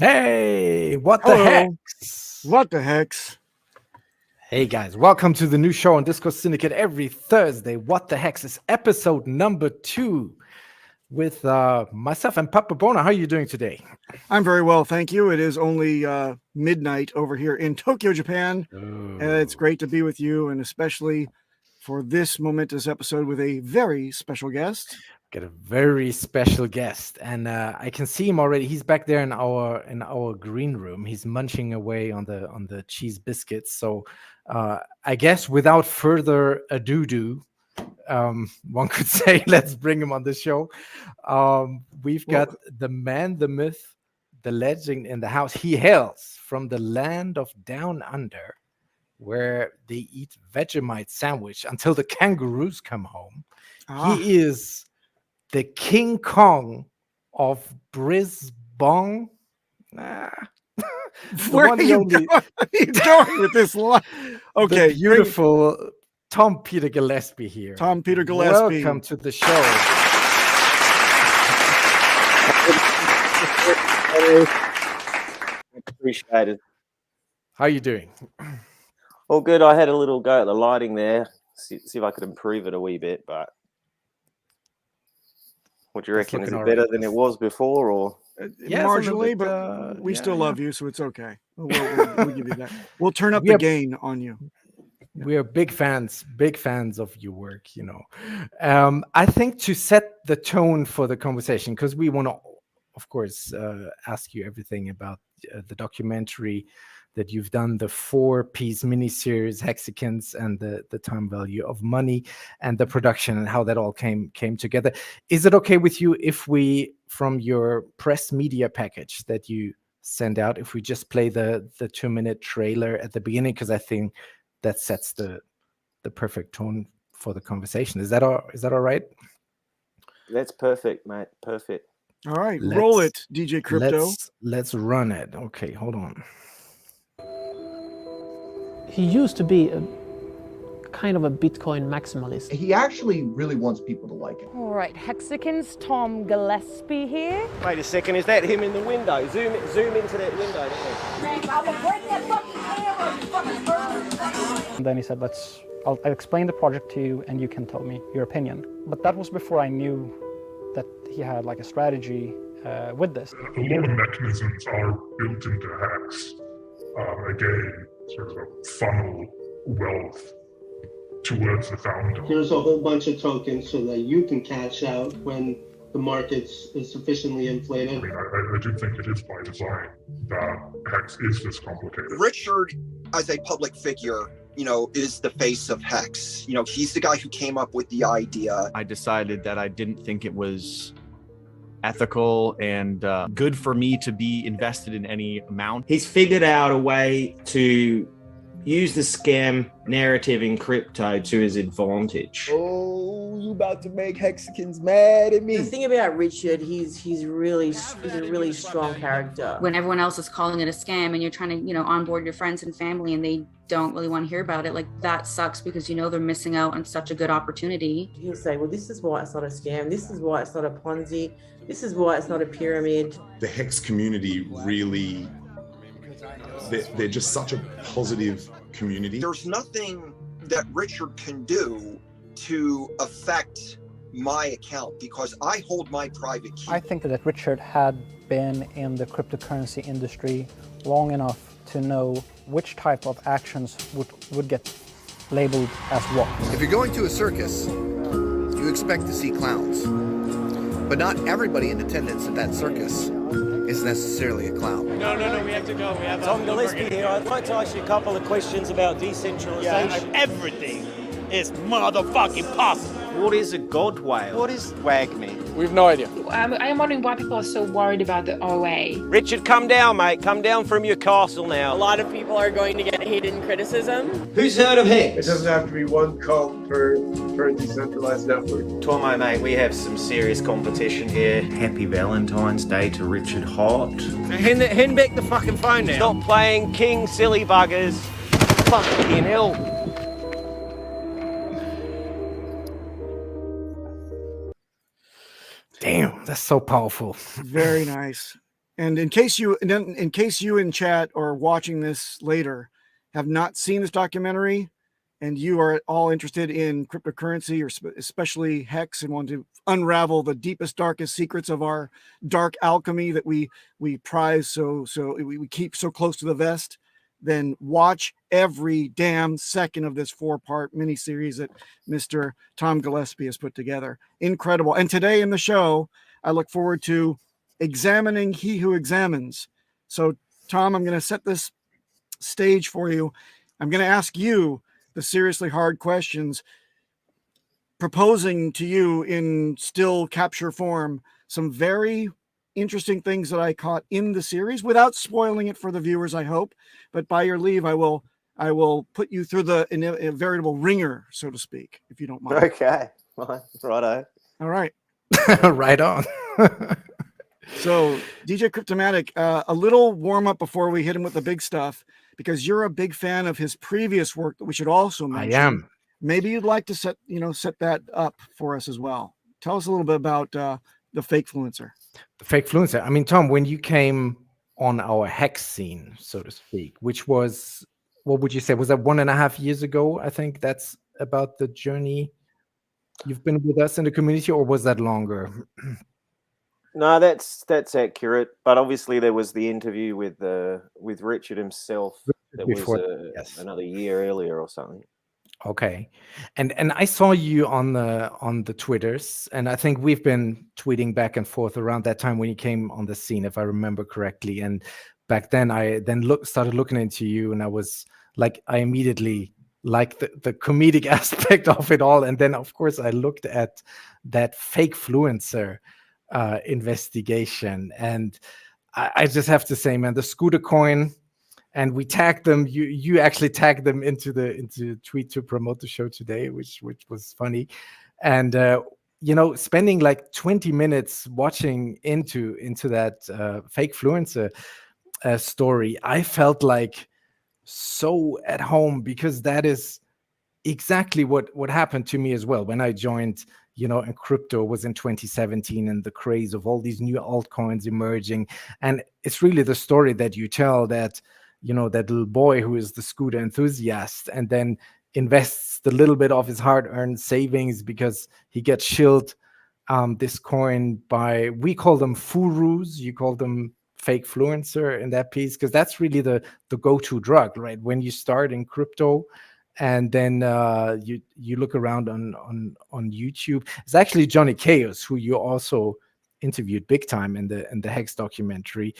Hey, what Hello. the heck? What the hex? Hey guys, welcome to the new show on Discourse Syndicate every Thursday. What the heck is episode number 2 with myself and Papa Bona. How are you doing today? I'm very well, thank you. It is only midnight over here in Tokyo, Japan. And it's great to be with you, and especially for this momentous episode with a very special guest. Got a very special guest, and I can see him already. He's back there in our green room. He's munching away on the cheese biscuits. So I guess without further ado, one could say let's bring him on the show. We've got the man, the myth, the legend in the house. He hails from the land of down under, where they eat Vegemite sandwich until the kangaroos come home. He is the King Kong of Brisbane. Where are you going with this line? Okay, the beautiful Tom Peter Gillespie here. Tom Peter Gillespie. Welcome to the show. Appreciate it. How are you doing? All good. I had a little go at the lighting there. See if I could improve it a wee bit, but what do you reckon? Is it better than it was before, or marginally? But we still love you, so it's okay. We'll give you that. We'll turn up the gain on you. We are big fans of your work. You know, I think to set the tone for the conversation, because we want to, of course, ask you everything about the documentary, that you've done the 4-piece miniseries Hexicans and the time value of money and the production and how that all came together. Is it okay with you if we, from your press media package that you send out, if we just play the 2-minute trailer at the beginning, because I think that sets the perfect tone for the conversation. Is that all right? That's perfect, mate. Perfect. All right, roll it, DJ Crypto. Let's run it. Okay, hold on. He used to be a kind of a Bitcoin maximalist. He actually really wants people to like him. All right, Hexicans, Tom Gillespie here. Wait a second, is that him in the window? Zoom into that window. I will break that fucking camera, you fucking And then he said, I'll explain the project to you and you can tell me your opinion. But that was before I knew that he had like a strategy with this. A lot of mechanisms are built into HEX. Again, sort of a funnel wealth towards the founder. Here's a whole bunch of tokens so that you can cash out when the market's is sufficiently inflated. I mean, I do think it is by design that HEX is this complicated. Richard, as a public figure, is the face of HEX. He's the guy who came up with the idea. I decided that I didn't think it was ethical and good for me to be invested in any amount. He's figured out a way to use the scam narrative in crypto to his advantage. Oh, you about to make Hexicans mad at me. The thing about Richard, he's a really strong character. When everyone else is calling it a scam and you're trying to, onboard your friends and family and they don't really want to hear about it, like that sucks because they're missing out on such a good opportunity. He'll say, well, this is why it's not a scam. This is why it's not a Ponzi. This is why it's not a pyramid. The HEX community really, they're just such a positive community. There's nothing that Richard can do to affect my account because I hold my private key. I think that Richard had been in the cryptocurrency industry long enough to know which type of actions would get labeled as what. If you're going to a circus, you expect to see clowns. But not everybody in attendance at that circus is necessarily a clown. No, we have to go. We have Tom Gillespie here. I'd like to ask you a couple of questions about decentralization. Everything is motherfucking possible. What is a god whale? What is WAGME? We've no idea. I am wondering why people are so worried about the OA. Richard, come down, mate. Come down from your castle now. A lot of people are going to get hidden criticism. Who's heard of HEX? It doesn't have to be one cult per decentralized network. Tomo, mate, we have some serious competition here. Happy Valentine's Day to Richard Hart. Hand back the fucking phone now. Stop playing King Silly Buggers. Fucking hell. Damn, that's so powerful. Very nice. And in case you in chat or watching this later have not seen this documentary and you are at all interested in cryptocurrency or especially HEX and want to unravel the deepest, darkest secrets of our dark alchemy that we prize so we keep so close to the vest, then watch every damn second of this 4-part miniseries that Mr. Tom Gillespie has put together. Incredible. And today in the show, I look forward to examining He Who Examines. So, Tom, I'm going to set this stage for you. I'm going to ask you the seriously hard questions, proposing to you in still capture form some very interesting things that I caught in the series without spoiling it for the viewers, I hope. But by your leave, I will put you through a veritable ringer, so to speak, if you don't mind. Okay. Righto. All right. Right on. So, DJ Cryptomatic, a little warm up before we hit him with the big stuff, because you're a big fan of his previous work that we should also mention. I am. Maybe you'd like to set that up for us as well. Tell us a little bit about the fake fluencer. The fake fluencer. I mean, Tom, when you came on our HEX scene, so to speak, which was, what would you say, was that 1.5 years ago? I think that's about the journey you've been with us in the community, or was that longer? No, that's accurate. But obviously, there was the interview with Richard himself that was another year earlier or something. Okay, and I saw you on the Twitters, and I think we've been tweeting back and forth around that time when you came on the scene, if I remember correctly. back then, I then started looking into you, and I was like, I immediately liked the comedic aspect of it all. And then, of course, I looked at that fake fluencer investigation, and I just have to say, man, the scooter coin, and we tagged them. You actually tagged them into tweet to promote the show today, which was funny. And spending like 20 minutes watching into that fake fluencer story, I felt like so at home, because that is exactly what happened to me as well when I joined. And crypto was in 2017, and the craze of all these new altcoins emerging. And it's really the story that you tell, that that little boy who is the scooter enthusiast and then invests the little bit of his hard-earned savings because he gets shilled this coin by, we call them furus, you call them fake fluencer in that piece, because that's really the go-to drug, right? When you start in crypto, and then you look around on YouTube. It's actually Johnny Chaos, who you also interviewed big time in the HEX documentary.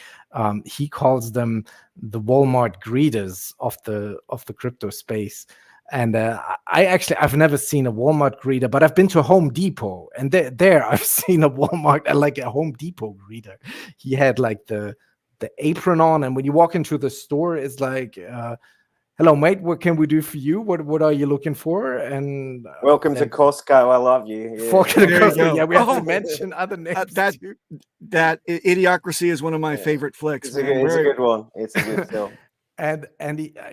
He calls them the Walmart greeters of the crypto space. And I've never seen a Walmart greeter, but I've been to a Home Depot, and there I've seen a Walmart, like a Home Depot greeter. He had like the apron on, and when you walk into the store, it's like, hello, mate, what can we do for you? What are you looking for? And welcome to Costco. I love you. Yeah. Costco. Yeah, we have to mention other names. That Idiocracy is one of my favorite flicks. It's a good one. It's a good film. And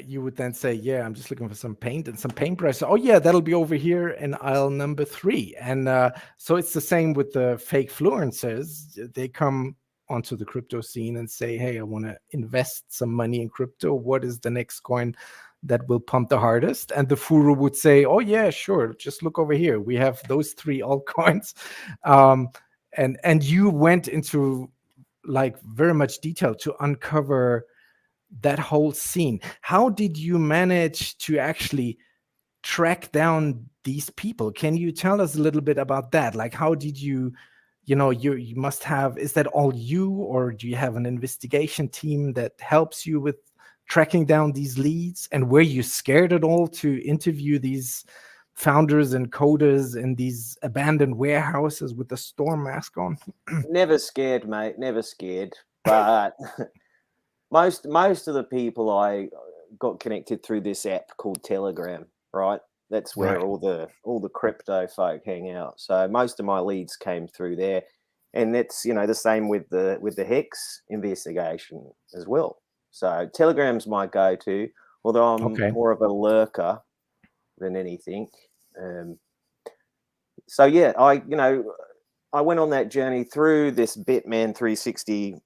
you would then say, yeah, I'm just looking for some paint and some paintbrush. Oh yeah, that'll be over here in aisle number 3. And so it's the same with the fake fluencers. They come onto the crypto scene and say, hey, I want to invest some money in crypto. What is the next coin that will pump the hardest? And the furu would say, oh yeah, sure, just look over here, we have those 3 altcoins. And you went into like very much detail to uncover that whole scene. How did you manage to actually track down these people? Can you tell us a little bit about that? Like, how did you you must have, is that all you, or do you have an investigation team that helps you with tracking down these leads? And were you scared at all to interview these founders and coders in these abandoned warehouses with the storm mask on? Never scared, mate. Never scared. But most of the people I got connected through this app called Telegram, right? That's where all the crypto folk hang out. So most of my leads came through there, and that's the same with the HEX investigation as well. So Telegram's my go-to, although I'm more of a lurker than anything. So yeah, I went on that journey through this Bitman 360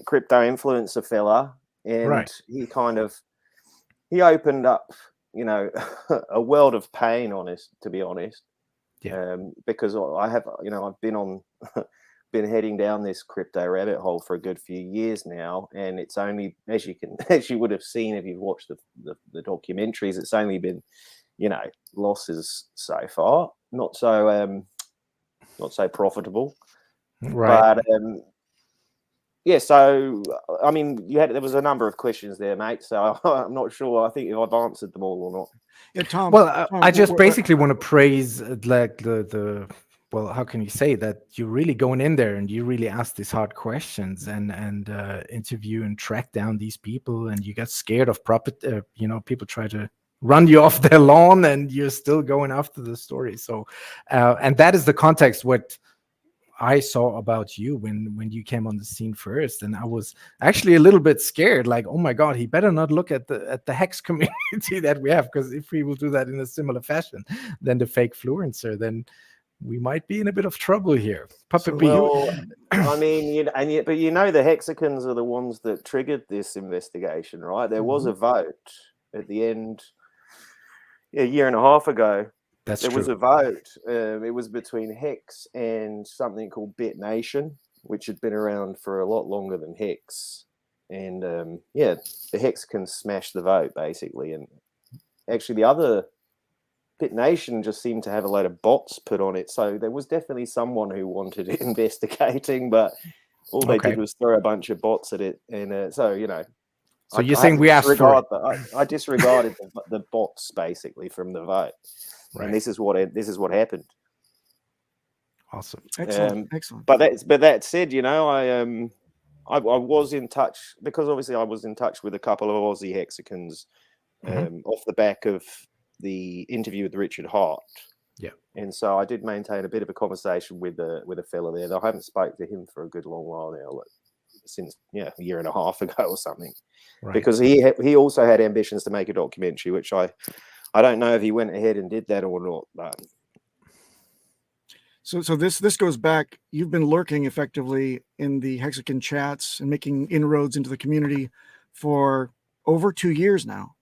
crypto influencer fella, and he opened up a world of pain, to be honest. Yeah. Because I have, I've been heading down this crypto rabbit hole for a good few years now, and it's only, as you would have seen if you've watched the documentaries, it's only been, losses so far, not so profitable. Right. But yeah, so I mean, there was a number of questions there, mate. So I'm not sure. I think if I've answered them all or not. Yeah, Tom. Well, I just basically want to praise like the well, how can you say that you're really going in there and you really ask these hard questions and interview and track down these people, and you got scared of people try to run you off their lawn, and you're still going after the story. So, and that is the context what I saw about you when you came on the scene first, and I was actually a little bit scared, like, oh my God, he better not look at the HEX community that we have, because if we will do that in a similar fashion than the fake fluencer, then we might be in a bit of trouble here. Puppet B. Well, I mean, but the Hexicans are the ones that triggered this investigation, right? There was a vote at the end, a year and a half ago. There was a vote. It was between HEX and something called BitNation, which had been around for a lot longer than HEX. And the Hexicans smashed the vote, basically. And actually, the other BitNation just seemed to have a load of bots put on it. So there was definitely someone who wanted it investigating. But All they did was throw a bunch of bots at it, and so So you're saying we asked for it? I disregarded the bots basically from the vote, and this is what happened. Awesome, excellent. But that said, I was in touch, because obviously I was in touch with a couple of Aussie Hexicans off the back of the interview with Richard Hart. Yeah, and so I did maintain a bit of a conversation with a fella there. I haven't spoke to him for a good long while now, since a year and a half ago or something, because he also had ambitions to make a documentary, which I don't know if he went ahead and did that or not. But so this goes back. You've been lurking effectively in the Hexican chats and making inroads into the community for over 2 years now.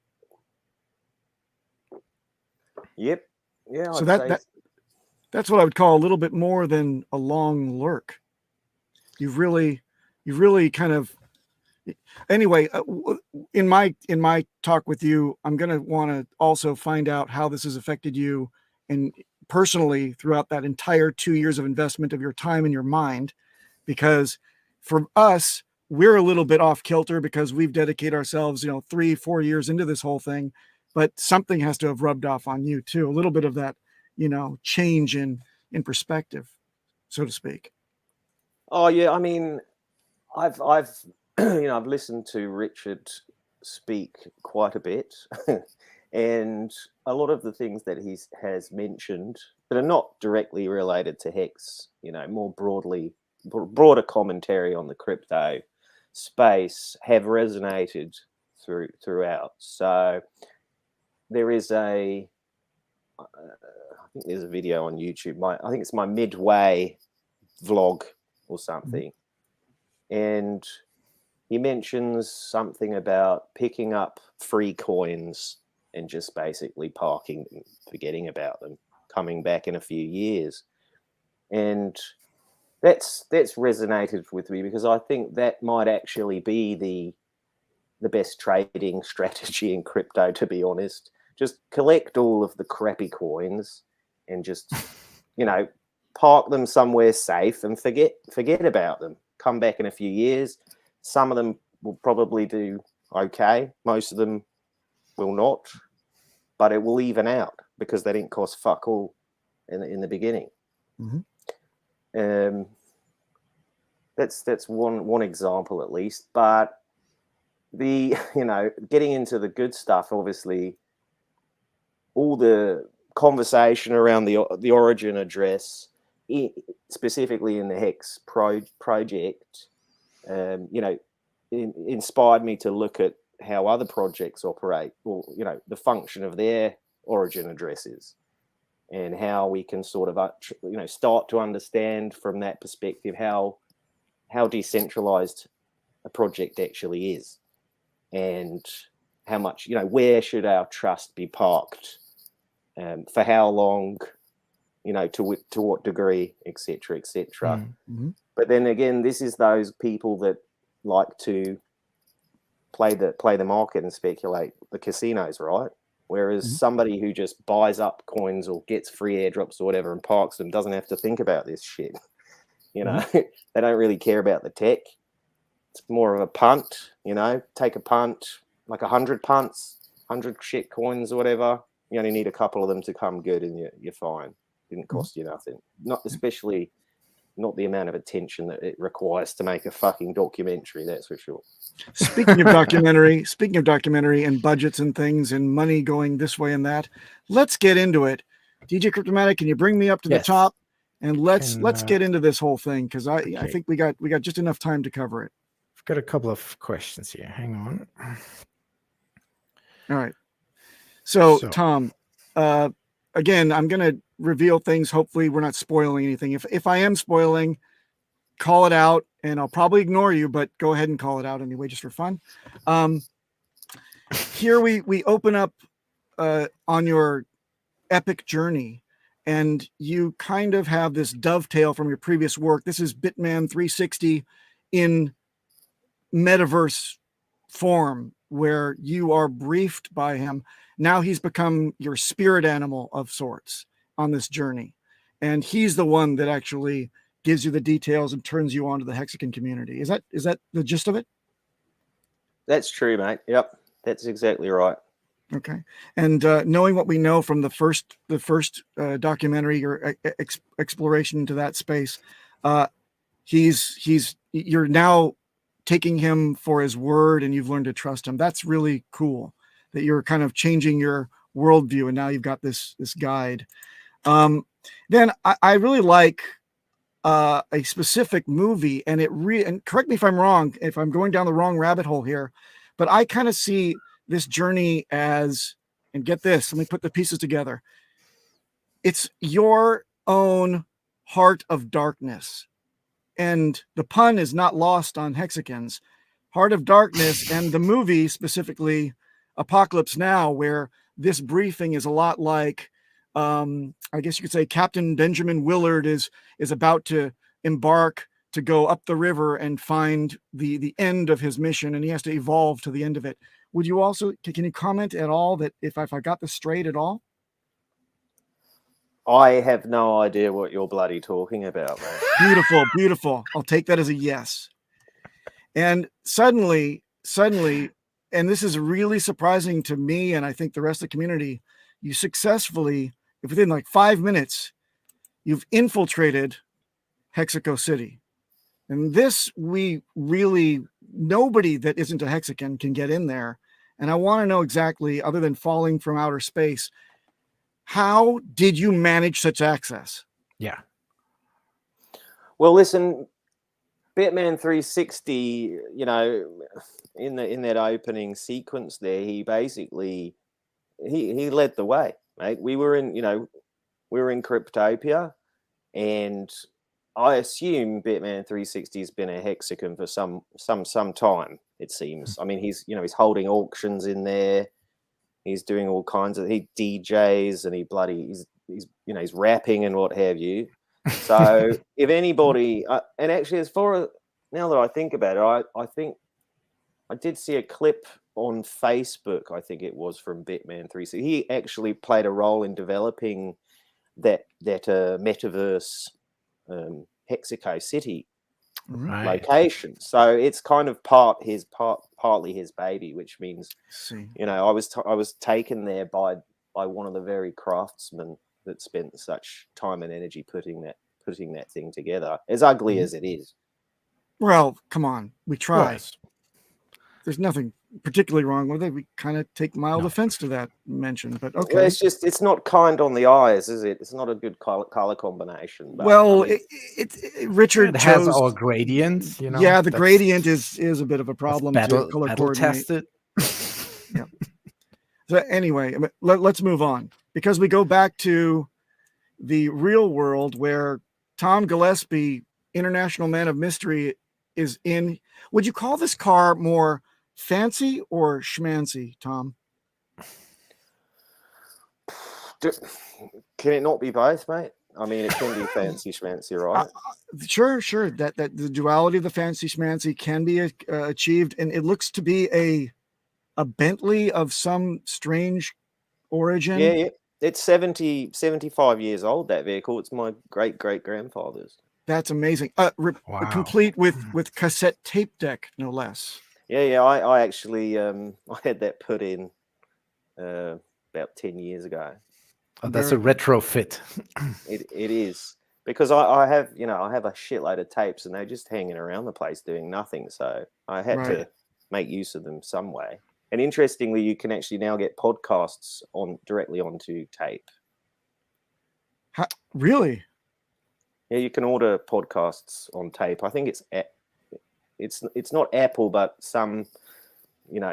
Yep. Yeah. So that's what I would call a little bit more than a long lurk. You've really kind of, anyway, in my talk with you, I'm going to want to also find out how this has affected you and personally throughout that entire 2 years of investment of your time and your mind, because for us, we're a little bit off kilter because we've dedicated ourselves, 3-4 years into this whole thing, but something has to have rubbed off on you too. A little bit of that, change in perspective, so to speak. Oh yeah. I mean, I've I've listened to Richard speak quite a bit, and a lot of the things that he has mentioned that are not directly related to Hex, more broader commentary on the crypto space have resonated throughout. So there is I think there's a video on YouTube. I think it's my midway vlog or something. And he mentions something about picking up free coins and just basically parking them, forgetting about them, coming back in a few years. And that's resonated with me, because I think that might actually be the best trading strategy in crypto, to be honest. Just collect all of the crappy coins and just, park them somewhere safe and forget about them. Come back in a few years. Some of them will probably do okay. Most of them will not, but it will even out because they didn't cost fuck all in the beginning. That's one example at least. But getting into the good stuff, obviously, all the conversation around the origin address, specifically in the Hex project, inspired me to look at how other projects operate, or the function of their origin addresses, and how we can sort of start to understand from that perspective how decentralized a project actually is, and how much where should our trust be parked, for how long, to what degree, etc., etc. But then again, this is those people that like to play the market and speculate, the casinos, right? Whereas somebody who just buys up coins or gets free airdrops or whatever and parks them doesn't have to think about this shit. They don't really care about the tech. It's more of a punt, take a punt, like 100 punts, 100 shit coins or whatever. You only need a couple of them to come good and you're fine. Didn't cost you nothing. Especially not the amount of attention that it requires to make a fucking documentary, that's for sure. Speaking of documentary and budgets and things and money going this way and that, let's get into it. DJ Cryptomatic, can you bring me up to the top? And let's get into this whole thing, because I think we got just enough time to cover it. I've got a couple of questions here. Hang on. All right. So Tom, again, I'm going to reveal things. Hopefully we're not spoiling anything. If I am spoiling, call it out, and I'll probably ignore you, but go ahead and call it out anyway, just for fun. Here we open up on your epic journey, and you kind of have this dovetail from your previous work. This is Bitman 360 in metaverse form, where you are briefed by him. Now he's become your spirit animal of sorts on this journey, and he's the one that actually gives you the details and turns you on to the Hexican community. Is that the gist of it? That's true, mate. Yep, that's exactly right. Okay. And knowing what we know from the first documentary or exploration into that space, you're now taking him for his word, and you've learned to trust him. That's really cool that you're kind of changing your worldview, and now you've got this guide. Then I really like a specific movie, and and correct me if I'm wrong, if I'm going down the wrong rabbit hole here, but I kind of see this journey as, and get this, let me put the pieces together. It's your own heart of darkness. And the pun is not lost on Hexicans. Heart of Darkness, and the movie specifically Apocalypse Now, where this briefing is a lot like, I guess you could say Captain Benjamin Willard is about to embark to go up the river and find the end of his mission, and he has to evolve to the end of it. Would you also, can you comment at all that if I got this straight at all? I have no idea what you're bloody talking about, man. Beautiful, beautiful. I'll take that as a yes. And suddenly, and this is really surprising to me, and I think the rest of the community, you successfully, within like 5 minutes, you've infiltrated Hexico City. And this, nobody that isn't a Hexican can get in there. And I want to know exactly, other than falling from outer space, how did you manage such access? Yeah. Well, listen, Bitman 360, you know, in that opening sequence there, he basically he led the way, mate. We were in Cryptopia, and I assume Bitman 360 has been a Hexican for some time, it seems. I mean, he's holding auctions in there. He's doing all kinds of, he DJs, and he's rapping and what have you. So if anybody, and actually now that I think about it, I think I did see a clip on Facebook, I think it was, from Bitman 360. He actually played a role in developing that metaverse Hexico City location. So it's kind of partly his baby, which means, you know, I was taken there by one of the very craftsmen that spent such time and energy putting that thing together, as ugly as it is. Well, come on, we try. Yes. There's nothing particularly wrong with it. We kind of take mild offense to that mention, but okay. Well, it's not kind on the eyes, is it? It's not a good color combination. But, well, I mean, Richard it has chose our gradients, you know. Yeah, the gradient is a bit of a problem to color coordinate. Test it. Yeah. So anyway, let's move on, because we go back to the real world where Tom Gillespie, International Man of Mystery, is in. Would you call this car more fancy or schmancy, Tom? Can it not be both, mate? I mean, it can be fancy schmancy, right? Sure. That the duality of the fancy schmancy can be achieved, and it looks to be a Bentley of some strange origin. Yeah. It's 75 years old, that vehicle. It's my great-great-grandfather's. That's amazing. Complete with cassette tape deck, no less. Yeah. I actually I had that put in about 10 years ago. Oh, that's a retrofit. It is, because I have a shitload of tapes, and they're just hanging around the place doing nothing. So I had to make use of them some way. And interestingly, you can actually now get podcasts directly onto tape. Really? Yeah, you can order podcasts on tape. I think it's not Apple, but some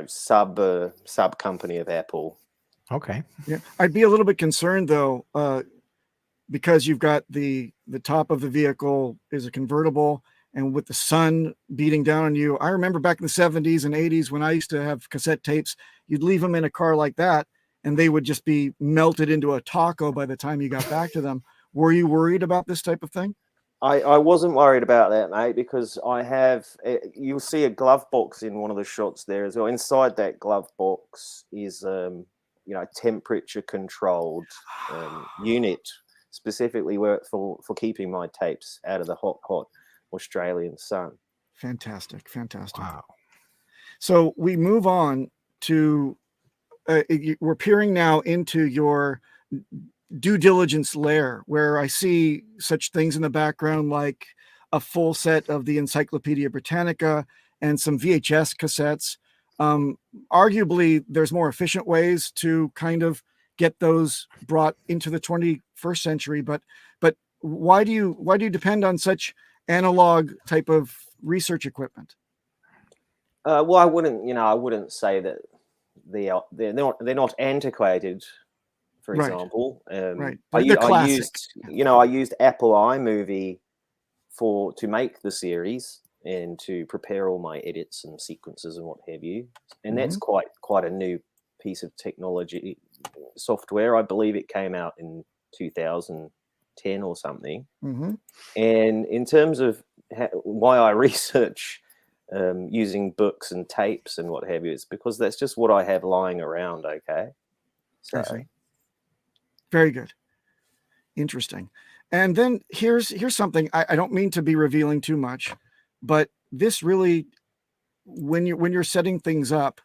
sub company of Apple. Okay. Yeah, I'd be a little bit concerned though, because you've got the top of the vehicle is a convertible, and with the sun beating down on you. I remember back in the 70s and 80s when I used to have cassette tapes, you'd leave them in a car like that, and they would just be melted into a taco by the time you got back to them. Were you worried about this type of thing? I wasn't worried about that, mate, because you'll see a glove box in one of the shots there as well. Inside that glove box is temperature controlled unit. specifically worked for keeping my tapes out of the hot Australian sun. Fantastic. Wow. So we move on to we're peering now into your due diligence layer, where I see such things in the background like a full set of the Encyclopedia Britannica and some VHS cassettes. Arguably, there's more efficient ways to kind of get those brought into the 21st century. But why do you depend on such analog type of research equipment? Well, I wouldn't say that they're not antiquated. For example, right. I used Apple iMovie to make the series and to prepare all my edits and sequences and what have you. And that's quite a new piece of technology software. I believe it came out in 2010 or something. And in terms of why I research using books and tapes and what have you, it's because that's just what I have lying around. Okay. So. Very good. Interesting. And then here's something I don't mean to be revealing too much, but this really, when you're setting things up,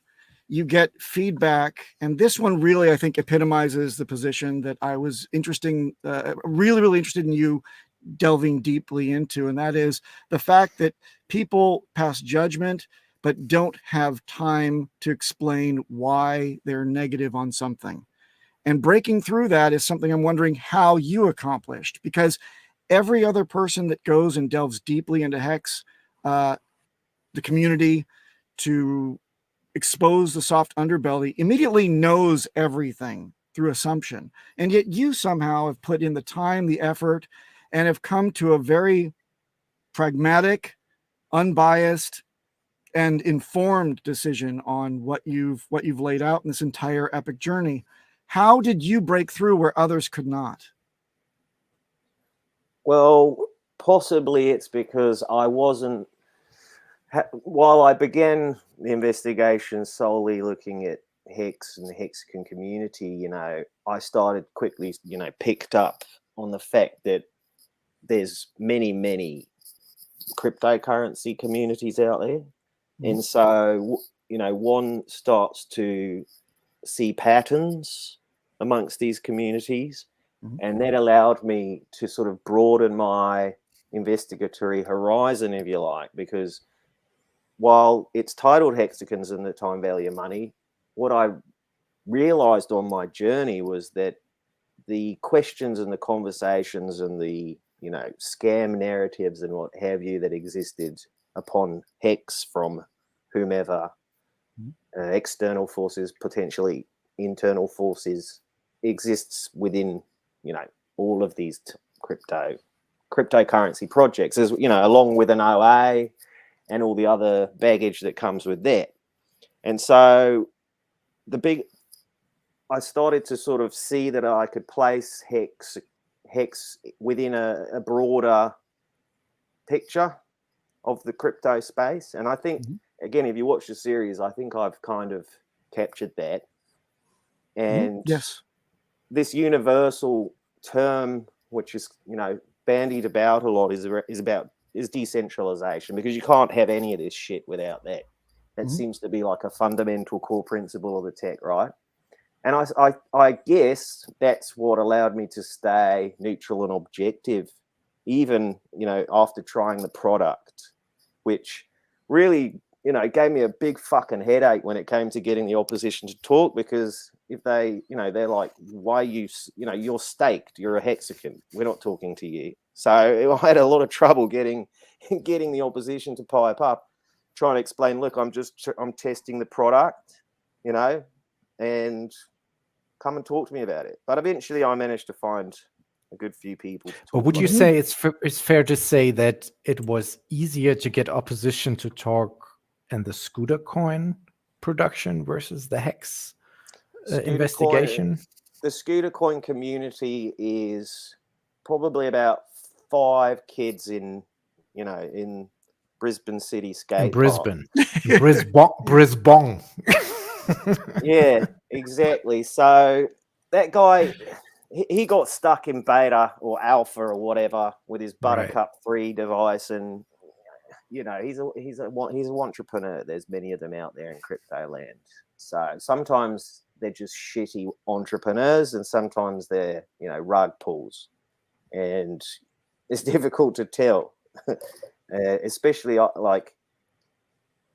you get feedback. And this one really, I think, epitomizes the position that I was really interested in you delving deeply into. And that is the fact that people pass judgment, but don't have time to explain why they're negative on something. And breaking through that is something I'm wondering how you accomplished, because every other person that goes and delves deeply into Hex, the community, to expose the soft underbelly, immediately knows everything through assumption. And yet you somehow have put in the time, the effort, and have come to a very pragmatic, unbiased, and informed decision on what you've laid out in this entire epic journey. How did you break through where others could not? Well, possibly it's because I wasn't, while I began the investigation solely looking at Hex and the Hexican community, I started quickly, picked up on the fact that there's many cryptocurrency communities out there. And so, one starts to see patterns amongst these communities, and that allowed me to sort of broaden my investigatory horizon, if you like, because while it's titled Hexicans and the Time Value of Money, what I realized on my journey was that the questions and the conversations and the scam narratives and what have you that existed upon Hex from whomever, external forces, potentially internal forces, exists within all of these cryptocurrency projects, as along with an OA and all the other baggage that comes with that. And so I started to sort of see that I could place Hex within a broader picture of the crypto space. And I think, again, if you watch the series, I think I've kind of captured that. And yes, this universal term, which is bandied about a lot, is decentralization, because you can't have any of this shit without that. That seems to be like a fundamental core principle of the tech, right? And I guess that's what allowed me to stay neutral and objective, even after trying the product, which really gave me a big fucking headache when it came to getting the opposition to talk, because if they, they're like, why you're staked, you're a Hexican, we're not talking to you. So I had a lot of trouble getting the opposition to pipe up, trying to explain, look, I'm testing the product, and come and talk to me about it. But eventually I managed to find a good few people to talk. But would you say it's fair to say that it was easier to get opposition to talk in the scooter coin production versus the Hex investigation? The scooter coin community is probably about 5 kids in Brisbane City skate. In Brisbane. Brisbane. Yeah, exactly. So that guy, he got stuck in beta or alpha or whatever with his Buttercup 3 device, and you know, he's an entrepreneur. There's many of them out there in crypto land. So sometimes they're just shitty entrepreneurs, and sometimes they're, you know, rug pulls, and it's difficult to tell, especially like,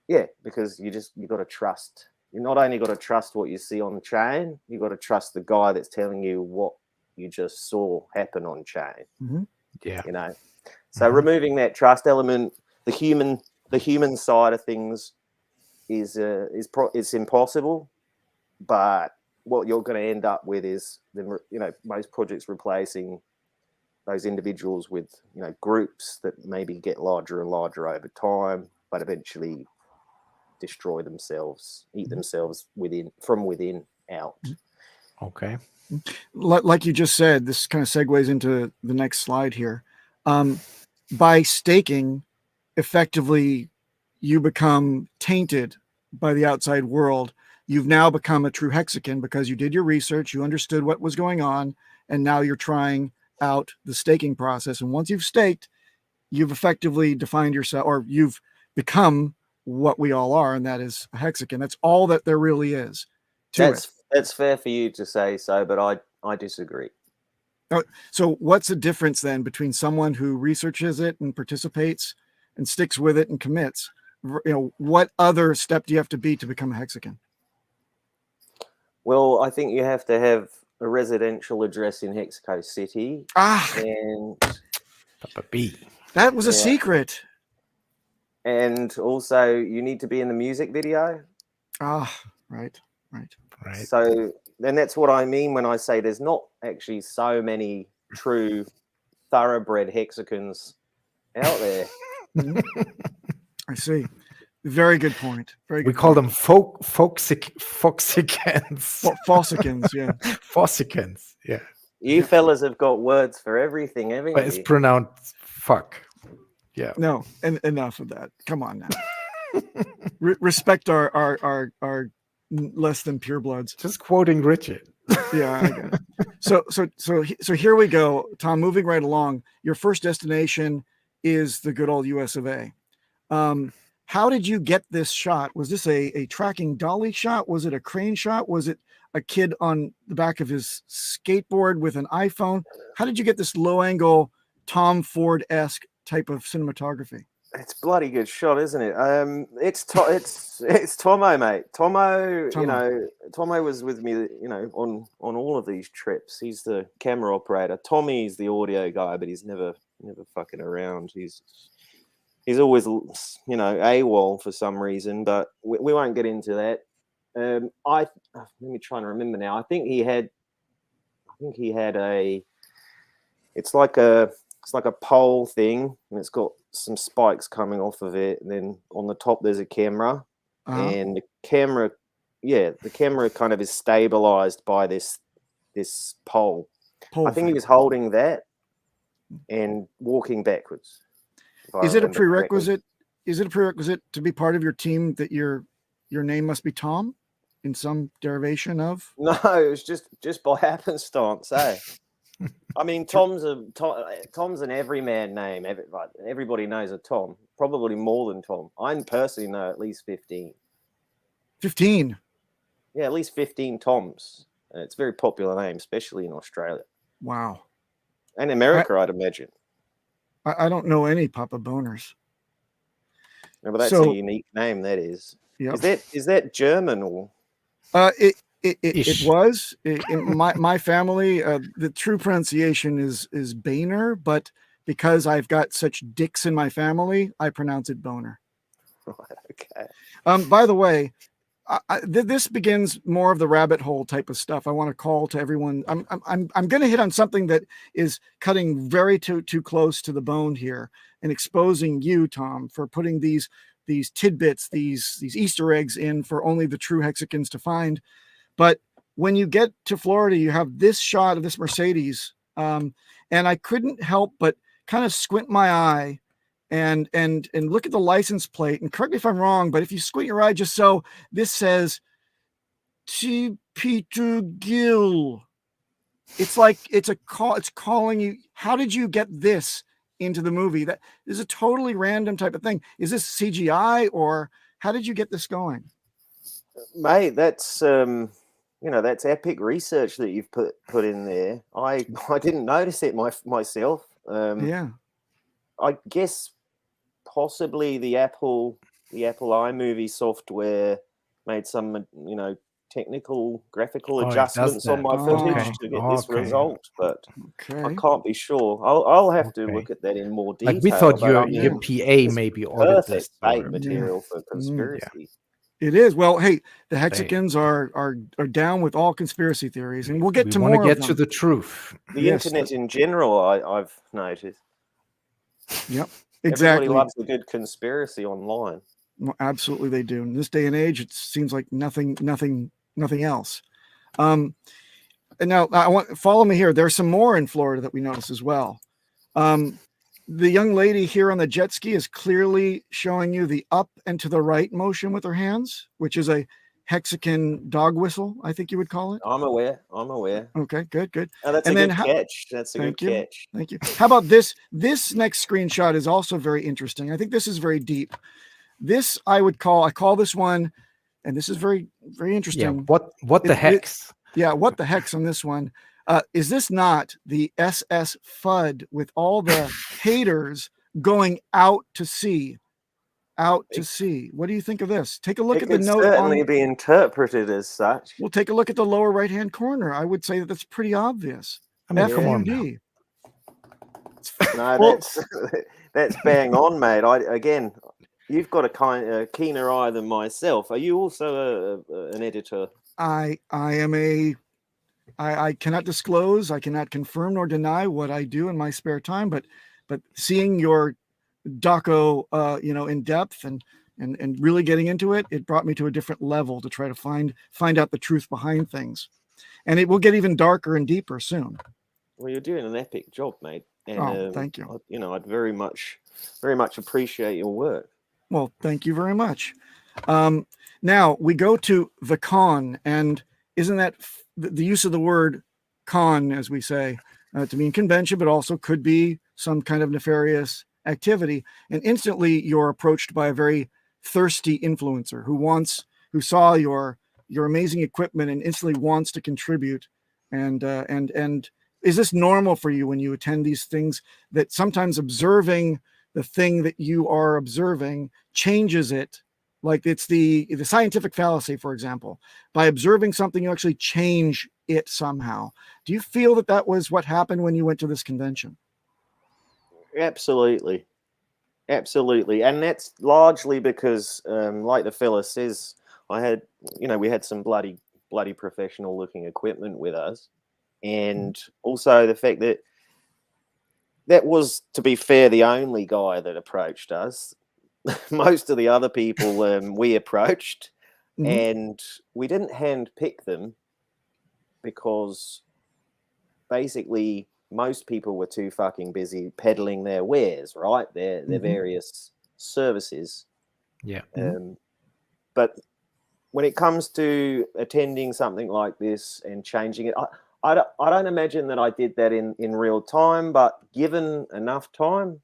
yeah, because you got to trust. You not only got to trust what you see on chain, you got to trust the guy that's telling you what you just saw happen on chain. Mm-hmm. Yeah, you know. So removing that trust element, the human side of things is impossible. But what you're going to end up with is, you know, most projects replacing those individuals with, you know, groups that maybe get larger and larger over time, but eventually destroy themselves, eat themselves from within out. Okay. Like you just said, this kind of segues into the next slide here. By staking, effectively, you become tainted by the outside world. You've now become a true Hexican because you did your research, you understood what was going on, and now you're trying out the staking process. And once you've staked, you've effectively defined yourself, or you've become what we all are, and that is a Hexican. That's all that there really is to it. That's fair for you to say so, but I disagree. So what's the difference then between someone who researches it and participates and sticks with it and commits? You know, what other step do you have to be to become a Hexican? Well, I think you have to have a residential address in Hexco City. And that was a secret. And also, you need to be in the music video. Right. So then that's what I mean when I say there's not actually so many true thoroughbred Hexicans out there. I see. Very good point. Very good. We call them foxicans. Fossikins, yeah. Fossikins, yeah. You fellas have got words for everything, haven't you? But it's pronounced fuck. Yeah. No, and enough of that. Come on now. Respect our less than purebloods. Just quoting Richard. Yeah, I get it. So here we go, Tom. Moving right along. Your first destination is the good old US of A. How did you get this shot? Was this a tracking dolly shot? Was it a crane shot? Was it a kid on the back of his skateboard with an iPhone? How did you get this low angle Tom Ford-esque type of cinematography? It's bloody good shot, isn't it? It's Tomo, mate. Tomo, you know, Tomo was with me, you know, on all of these trips. He's the camera operator. Tommy's the audio guy, but he's never fucking around. He's always, you know, AWOL for some reason, but we won't get into that. Let me try and remember now. I think he had it's like a pole thing, and it's got some spikes coming off of it, and then on the top there's a camera, and the camera kind of is stabilized by this pole. I think he was holding that and walking backwards. Is it a prerequisite? Is it a prerequisite to be part of your team that your name must be Tom in some derivation of? No, it was just by happenstance, eh? I mean, Tom's an everyman name. Everybody knows a Tom, probably more than Tom. I personally know at least 15. 15? Yeah, at least 15 Toms. It's a very popular name, especially in Australia. Wow. And America, I'd imagine. I don't know any Papa Boners. No, but that's a unique name, that is. Yep. Is that German or? It was in my family. The true pronunciation is Boehner, but because I've got such dicks in my family, I pronounce it Boner. Right. Okay. By the way, this begins more of the rabbit hole type of stuff. I want to call to everyone. I'm going to hit on something that is cutting very too close to the bone here and exposing you, Tom, for putting these tidbits, these Easter eggs in for only the true Hexicans to find. But when you get to Florida, you have this shot of this Mercedes, and I couldn't help but kind of squint my eye and look at the license plate. And correct me if I'm wrong, but if you squint your eye just so, this says T. Peter Gill. it's like it's a call. It's calling you. How did you get this into the movie? That is a totally random type of thing. Is this CGI or how did you get this going? Mate, that's that's epic research that you've put in there. I didn't notice it myself. Yeah. I guess possibly the Apple iMovie software made some technical graphical adjustments on my footage to get this result, but I can't be sure. I'll have to look at that in more detail. Like we thought but your PA maybe ordered this. Perfect bait material for conspiracy. It is. Well, hey, the Hexicans are down with all conspiracy theories, and we'll get to more. We want to get to the truth. The internet in general, I've noticed. Yep, exactly. Everybody loves a good conspiracy online. Well, absolutely, they do. In this day and age, it seems like nothing else. And now follow me here. There's some more in Florida that we notice as well. The young lady here on the jet ski is clearly showing you the up and to the right motion with her hands, which is a Hexican dog whistle, I think you would call it. I'm aware. Okay, good. Oh, that's and a good catch. That's a good catch. Thank you. How about this? This next screenshot is also very interesting. I think this is very deep. This I call this one, and this is very, very interesting. Yeah, what the hex? What the hex on this one? Is this not the SS FUD with all the haters going out to sea? Out to sea. What do you think of this? Take a look at the note. It could certainly be interpreted as such. We'll take a look at the lower right-hand corner. I would say that's pretty obvious. I mean, come on now. No, that's bang on, mate. Again, you've got a keener eye than myself. Are you also an editor? I am I cannot disclose, I cannot confirm nor deny what I do in my spare time, but seeing your doco, in depth and really getting into it, it brought me to a different level to try to find out the truth behind things, and it will get even darker and deeper soon. Well, you're doing an epic job, mate. And, thank you. I'd very much appreciate your work. Well, thank you very much. Now we go to the con, and isn't that the use of the word con, as we say, to mean convention, but also could be some kind of nefarious activity. And instantly you're approached by a very thirsty influencer who saw your amazing equipment and instantly wants to contribute. And is this normal for you when you attend these things, that sometimes observing the thing that you are observing changes it? Like it's the scientific fallacy, for example. By observing something, you actually change it somehow. Do you feel that was what happened when you went to this convention? Absolutely. And that's largely because, like the fella says, we had some bloody professional looking equipment with us. And also the fact that was, to be fair, the only guy that approached us. Most of the other people we approached, and we didn't handpick them because basically most people were too fucking busy peddling their wares, right? Their various services. Yeah. But when it comes to attending something like this and changing it, I don't imagine that I did that in real time, but given enough time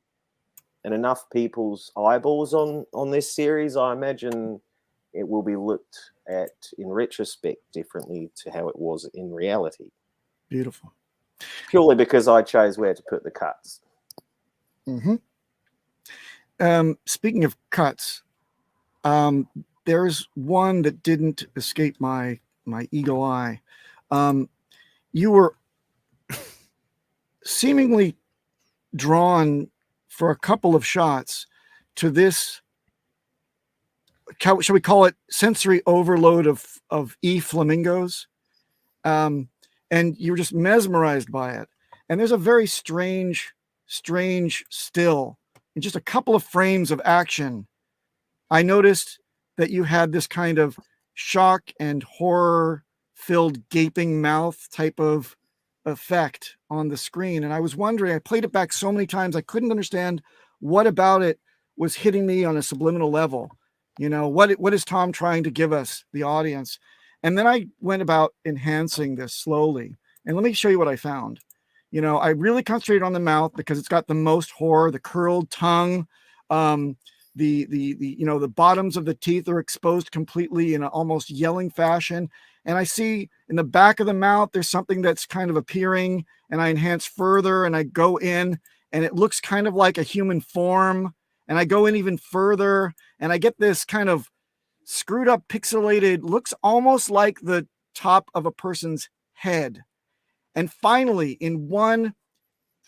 and enough people's eyeballs on this series, I imagine it will be looked at in retrospect differently to how it was in reality. Beautiful. Purely because I chose where to put the cuts. Speaking of cuts, there's one that didn't escape my eagle eye. You were seemingly drawn for a couple of shots to this, shall we call it, sensory overload of flamingos, and you were just mesmerized by it. And there's a very strange still in just a couple of frames of action. I noticed that you had this kind of shock and horror filled gaping mouth type of effect on the screen. And I was wondering, I played it back so many times, I couldn't understand what about it was hitting me on a subliminal level. What is Tom trying to give us, the audience? And then I went about enhancing this slowly. And let me show you what I found. You know, I really concentrated on the mouth because it's got the most horror, the curled tongue, the you know, the bottoms of the teeth are exposed completely in an almost yelling fashion. And I see in the back of the mouth, there's something that's kind of appearing, and I enhance further and I go in and it looks kind of like a human form. And I go in even further and I get this kind of screwed up, pixelated, looks almost like the top of a person's head. And finally, in one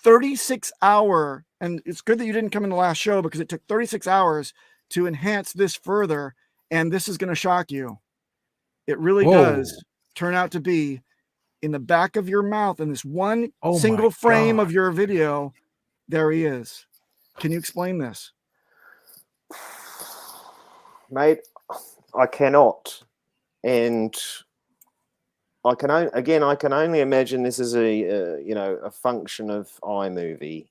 36-hour, and it's good that you didn't come in the last show because it took 36 hours to enhance this further. And this is going to shock you. It really does turn out to be in the back of your mouth in this one single frame of your video. There he is. Can you explain this? Mate, I cannot. And I can only imagine this is a function of iMovie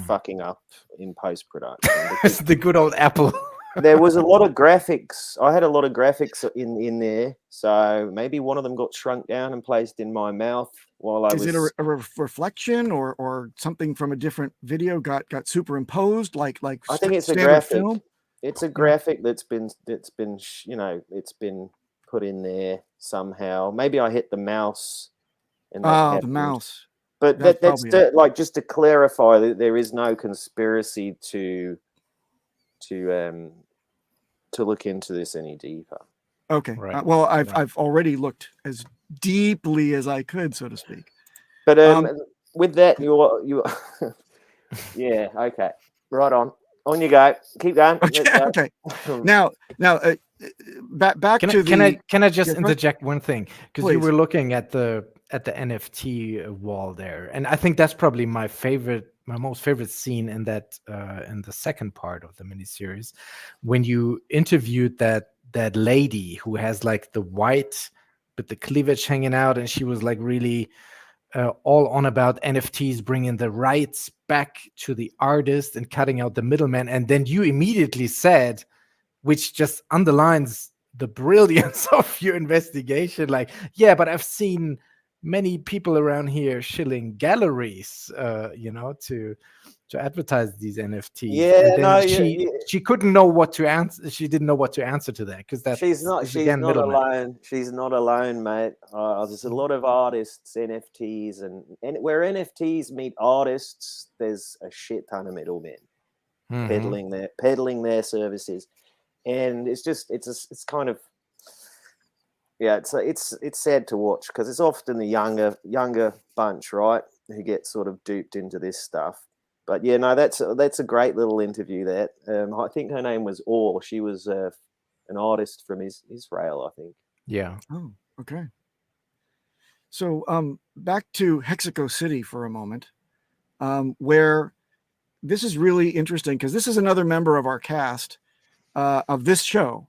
fucking up in post-production. It's the good old Apple. There was a lot of graphics. I had a lot of graphics in there, so maybe one of them got shrunk down and placed in my mouth while I was. Is it a reflection or something from a different video got superimposed like I think it's a standard graphic. film? It's a graphic it's been put in there somehow. Maybe I hit the mouse. And the mouse. But that's like, just to clarify that there is no conspiracy to look into this any deeper. Okay. Well, I've already looked as deeply as I could, so to speak. But with that, you yeah. Okay. Right on. On you go. Keep going. Okay. Now, back to the. Can I just interject one thing? Because you were looking at the NFT wall there, and I think that's probably my most favorite scene in that in the second part of the miniseries, when you interviewed that lady who has like the white with the cleavage hanging out, and she was like really all on about NFTs bringing the rights back to the artist and cutting out the middleman. And then you immediately said, which just underlines the brilliance of your investigation, like, yeah, but I've seen many people around here shilling galleries, to advertise these NFTs. Yeah, and then she couldn't know what to answer. She didn't know what to answer to that because she's not alone. She's not alone, mate. There's a lot of artists, NFTs, and where NFTs meet artists, there's a shit ton of middlemen peddling their services, and it's kind of. Yeah, it's sad to watch because it's often the younger bunch, right, who get sort of duped into this stuff. But yeah, no, that's a great little interview. That I think her name was Or. She was an artist from Israel, I think. Yeah. Oh, okay. So back to Hexaco City for a moment, where this is really interesting because this is another member of our cast of this show.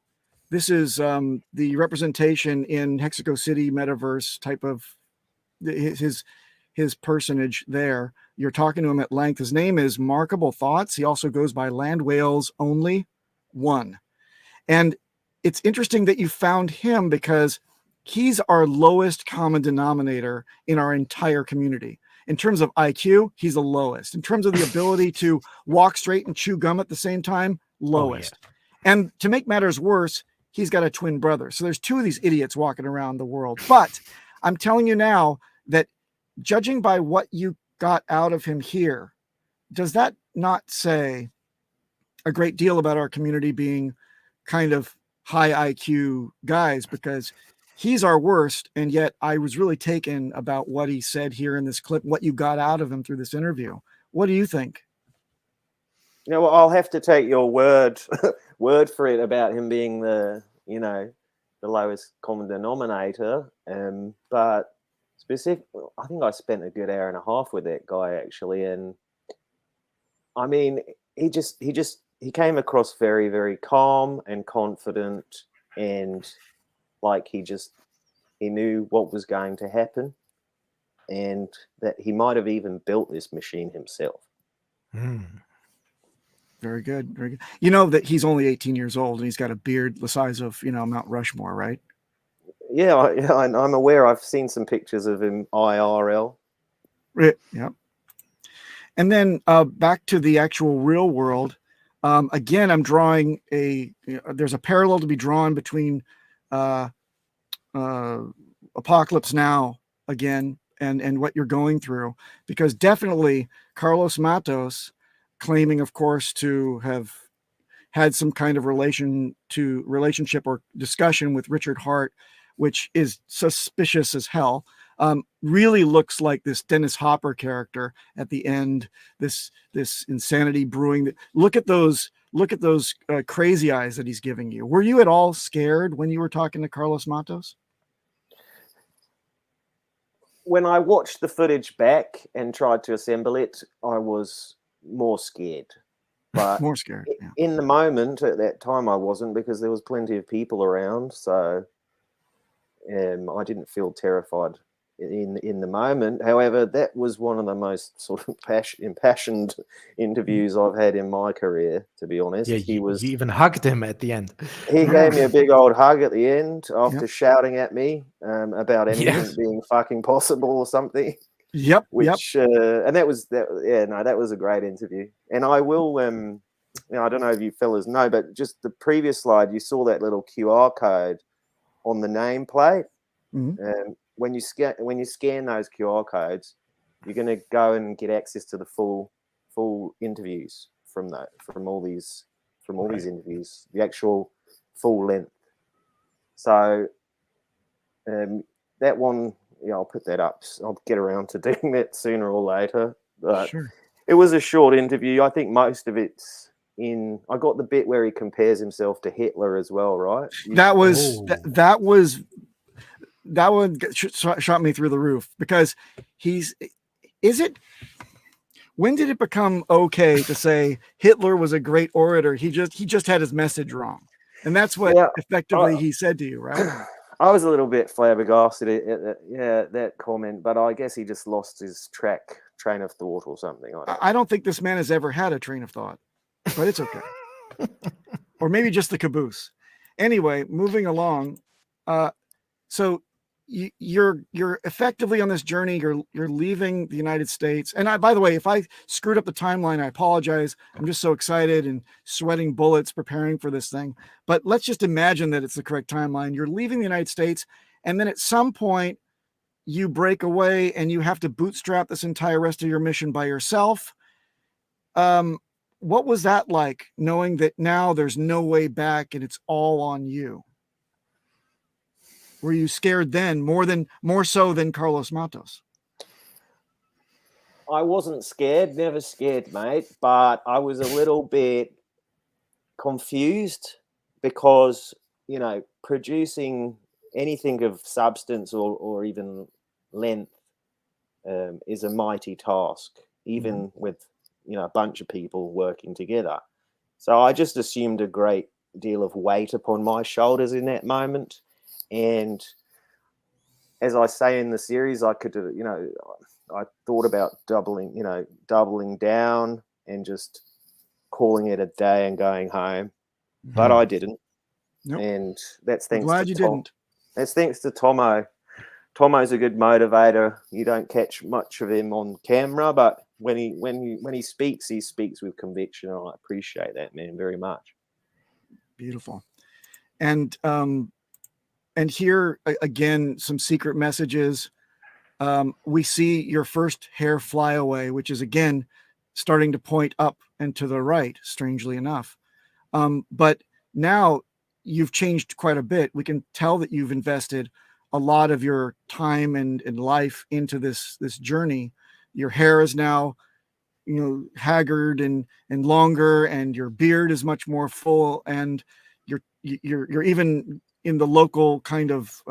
This is the representation in Hexaco City metaverse type of his personage there. You're talking to him at length. His name is Markable Thoughts. He also goes by Land Whales Only One. And it's interesting that you found him because he's our lowest common denominator in our entire community. In terms of IQ, he's the lowest. In terms of the ability to walk straight and chew gum at the same time, lowest. Oh, yeah. And to make matters worse, he's got a twin brother. So there's two of these idiots walking around the world. But I'm telling you now that judging by what you got out of him here, does that not say a great deal about our community being kind of high IQ guys? Because he's our worst, and yet I was really taken about what he said here in this clip, what you got out of him through this interview. What do you think? You know, I'll have to take your word for it about him being the lowest common denominator. But I think I spent a good hour and a half with that guy actually, and I mean, he came across very, very calm and confident, and like he knew what was going to happen, and that he might have even built this machine himself. Very good, very good. You know that he's only 18 years old and he's got a beard the size of Mount Rushmore, right? Yeah, I'm aware. I've seen some pictures of him IRL. Yeah. And then back to the actual real world. Again, I'm drawing there's a parallel to be drawn between Apocalypse Now again and what you're going through, because definitely Carlos Matos, claiming, of course, to have had some kind of relationship or discussion with Richard Hart, which is suspicious as hell. Really looks like this Dennis Hopper character at the end. This insanity brewing. Look at those crazy eyes that he's giving you. Were you at all scared when you were talking to Carlos Matos? When I watched the footage back and tried to assemble it, I was more scared. But more scared. Yeah. In the moment at that time, I wasn't, because there was plenty of people around. So I didn't feel terrified in the moment. However, that was one of the most sort of impassioned interviews I've had in my career, to be honest. Yeah, you even hugged him at the end. He gave me a big old hug at the end after shouting at me about anything being fucking possible or something. Yep. Which and that was a great interview. And I will I don't know if you fellas know, but just the previous slide, you saw that little QR code on the nameplate. Mm-hmm. When you scan those QR codes, you're going to go and get access to the full interviews from all these interviews, the actual full length. So that one, I'll put that up. I'll get around to doing that sooner or later. But sure. It was a short interview. I think most of it's in. I got the bit where he compares himself to Hitler as well, right? That one shot me through the roof, because when did it become okay to say Hitler was a great orator? He just had his message wrong, and that's what effectively he said to you, right? I was a little bit flabbergasted at that comment, but I guess he just lost his train of thought or something. I don't think this man has ever had a train of thought, but it's okay. Or maybe just the caboose. Anyway, moving along. So you're effectively on this journey. You're leaving the United States. And by the way, if I screwed up the timeline, I apologize. I'm just so excited and sweating bullets preparing for this thing. But let's just imagine that it's the correct timeline. You're leaving the United States, and then at some point you break away and you have to bootstrap this entire rest of your mission by yourself. What was that like, knowing that now there's no way back and it's all on you? Were you scared then more so than Carlos Matos? I wasn't scared, never scared, mate, but I was a little bit confused, because, producing anything of substance or even length is a mighty task, even with, a bunch of people working together. So I just assumed a great deal of weight upon my shoulders in that moment. And as I say in the series, I could, I thought about doubling down and just calling it a day and going home, but I didn't. Nope. And that's thanks glad to you Tom. didn't. That's thanks to Tomo. Tomo's a good motivator. You don't catch much of him on camera, but when he speaks with conviction. And I appreciate that, man, very much. Beautiful. And here again, some secret messages. We see your first hair fly away, which is again starting to point up and to the right, strangely enough. But now you've changed quite a bit. We can tell that you've invested a lot of your time and life into this journey. Your hair is now, haggard and longer, and your beard is much more full, and you're even in the local kind of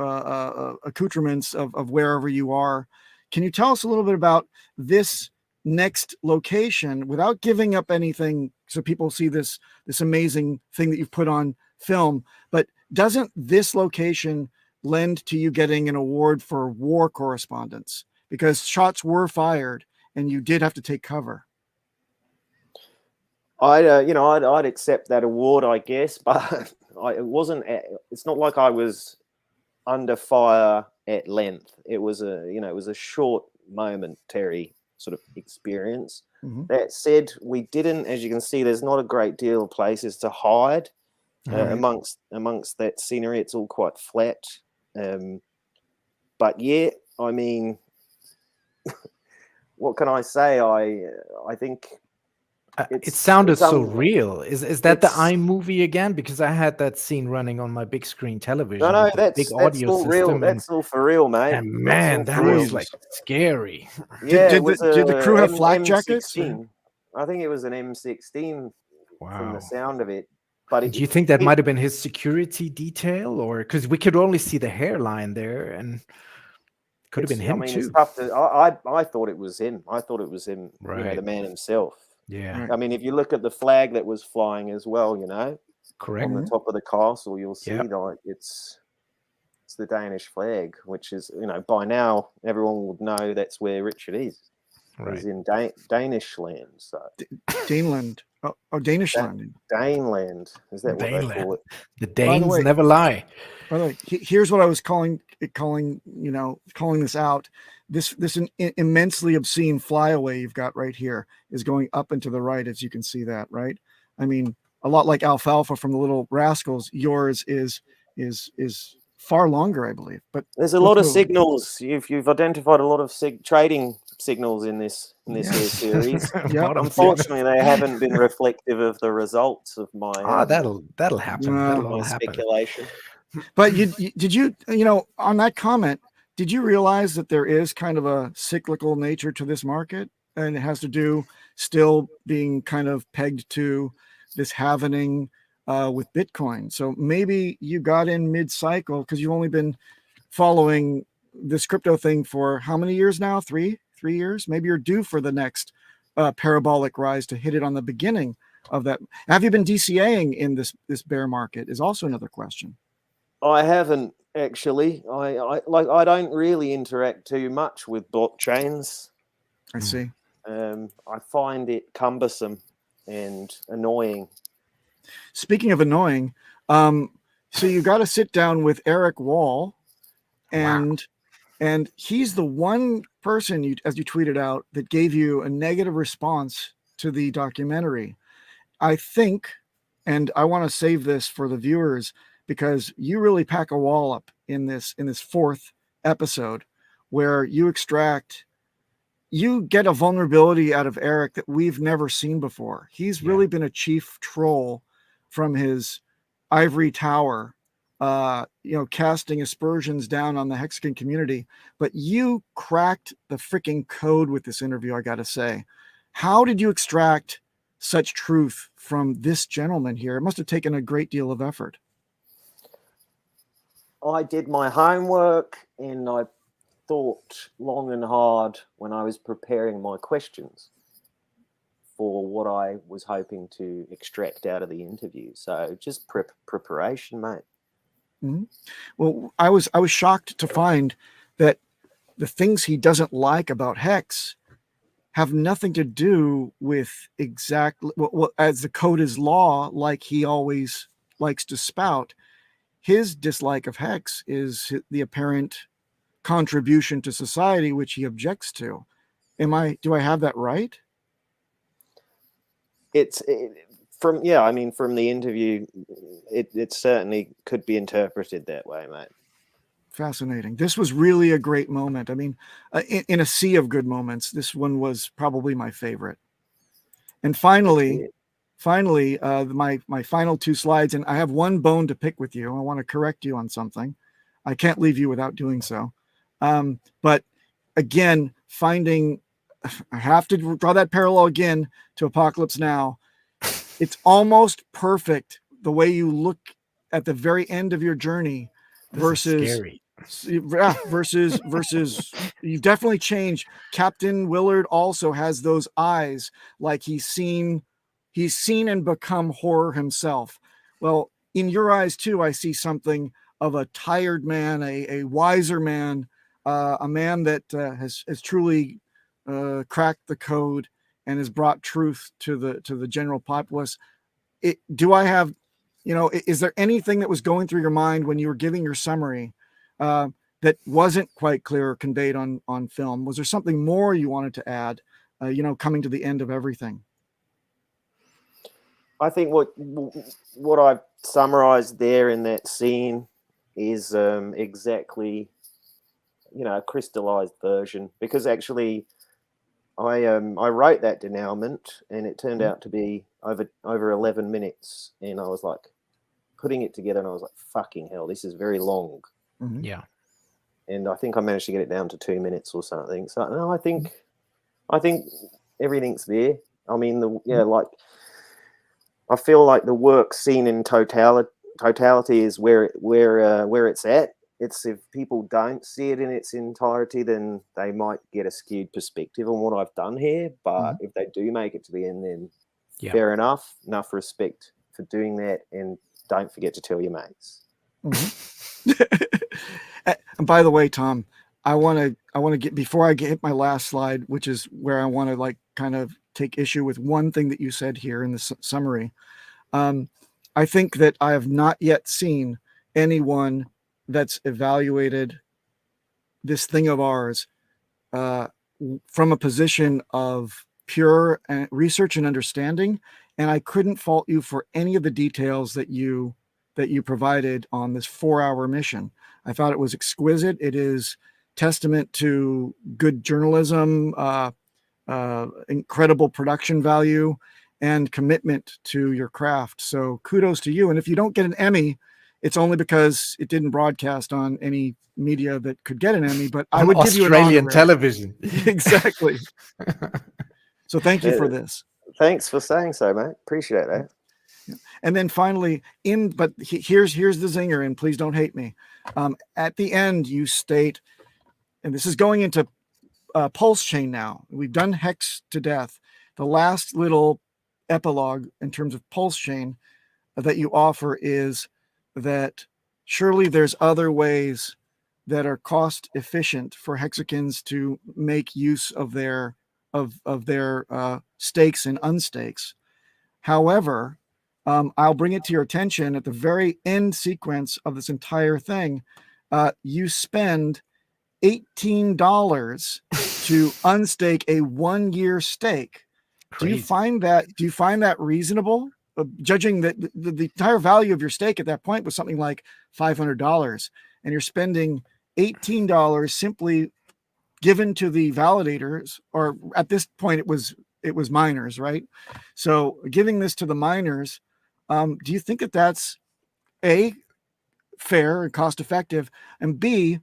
accoutrements of wherever you are. Can you tell us a little bit about this next location without giving up anything, so people see this amazing thing that you've put on film? But doesn't this location lend to you getting an award for war correspondence, because shots were fired and you did have to take cover? I'd accept that award, I guess, but it wasn't. It's not like I was under fire at length. It was a short momentary sort of experience. Mm-hmm. That said, we didn't, as you can see, there's not a great deal of places to hide amongst that scenery. It's all quite flat. But yeah, I mean, what can I say? I think it sounded so real. Is that the iMovie again? Because I had that scene running on my big screen television. No, with the big audio all real. system. That's all for real, mate. And man, that was like scary. Yeah, did the crew have flak jackets? M16. I think it was an M16 from the sound of it. But do you think that might have been his security detail, or because we could only see the hairline there, and could have been him too? It's tough to. I thought it was him. I thought it was him. Right. You know, the man himself. Yeah. I mean, if you look at the flag that was flying as well, you know, correct, on the top of the castle, you'll see like it's the Danish flag, which is, you know, by now everyone would know that's where Richard is. Right. He's in Danish land. So Daneland. Oh, Danish land. Daneland. Is that what they call it? The Danes never lie. By the way, here's what I was calling this out. This immensely obscene flyaway you've got right here is going up and to the right, as you can see that, right? I mean, a lot like Alfalfa from the Little Rascals, yours is far longer, I believe. But there's a lot of signals. You've identified a lot of trading signals in this series. Unfortunately, they haven't been reflective of the results of my that'll happen. That'll happen. Speculation. But did you on that comment, did you realize that there is kind of a cyclical nature to this market, and it has to do still being kind of pegged to this halving with Bitcoin? So maybe you got in mid-cycle because you've only been following this crypto thing for how many years now? Three years? Maybe you're due for the next parabolic rise to hit it on the beginning of that. Have you been DCAing in this bear market is also another question. I haven't actually. I don't really interact too much with blockchains. I see. I find it cumbersome and annoying. Speaking of annoying, so you got to sit down with Eric Wall, and he's the one person, as you tweeted out, that gave you a negative response to the documentary. I think, and I want to save this for the viewers, because you really pack a wall up in this fourth episode, where you get a vulnerability out of Eric that we've never seen before. He's really been a chief troll from his ivory tower, casting aspersions down on the Hexican community. But you cracked the freaking code with this interview, I got to say. How did you extract such truth from this gentleman here? It must have taken a great deal of effort. I did my homework and I thought long and hard when I was preparing my questions for what I was hoping to extract out of the interview. So just preparation, mate. Mm-hmm. Well, I was shocked to find that the things he doesn't like about Hex have nothing to do with exactly as the code is law, like he always likes to spout. His dislike of Hex is the apparent contribution to society, which he objects to. Do I have that right? From the interview, it certainly could be interpreted that way, mate. Fascinating. This was really a great moment. I mean, in a sea of good moments, this one was probably my favorite. And finally, my final two slides, and I have one bone to pick with you. I want to correct you on something. I can't leave you without doing so. But again, I have to draw that parallel again to Apocalypse Now. It's almost perfect the way you look at the very end of your journey versus you've definitely changed. Captain Willard also has those eyes like he's seen and become horror himself. Well, in your eyes too, I see something of a tired man, a wiser man, a man that has truly cracked the code and has brought truth to the general populace. Is there anything that was going through your mind when you were giving your summary that wasn't quite clear or conveyed on film? Was there something more you wanted to add, coming to the end of everything? I think what I've summarized there in that scene is exactly, a crystallized version, because actually I wrote that denouement and it turned out to be over 11 minutes, and I was like putting it together and I was like, fucking hell, this is very long. Mm-hmm. Yeah. And I think I managed to get it down to 2 minutes or something. So no, I think everything's there. I mean, like, I feel like the work seen in totality is where it's at. It's, if people don't see it in its entirety, then they might get a skewed perspective on what I've done here. But if they do make it to the end, then fair enough. Enough respect for doing that, and don't forget to tell your mates. And by the way, Tom, I want to get, before I hit my last slide, which is where I want to like kind of take issue with one thing that you said here in the summary. I think that I have not yet seen anyone that's evaluated this thing of ours from a position of pure research and understanding. And I couldn't fault you for any of the details that you provided on this 4-hour mission. I thought it was exquisite. It is testament to good journalism, incredible production value, and commitment to your craft. So kudos to you. And if you don't get an Emmy, it's only because it didn't broadcast on any media that could get an Emmy, but I would give you an Australian honorary. television. Exactly. So thank you for this. Thanks for saying so, mate. Appreciate that. And then finally, here's the zinger, and please don't hate me. At the end, you state, and this is going into pulse chain now. We've done hex to death. The last little epilogue in terms of pulse chain that you offer is that surely there's other ways that are cost efficient for Hexicans to make use of their stakes and unstakes. However, I'll bring it to your attention at the very end sequence of this entire thing. You spend $18 to unstake a 1-year stake. Crazy. Do you find that reasonable? Judging that the entire value of your stake at that point was something like $500, and you're spending $18 simply given to the validators, or at this point it was miners, right? So giving this to the miners, do you think that that's A, fair and cost effective, and B,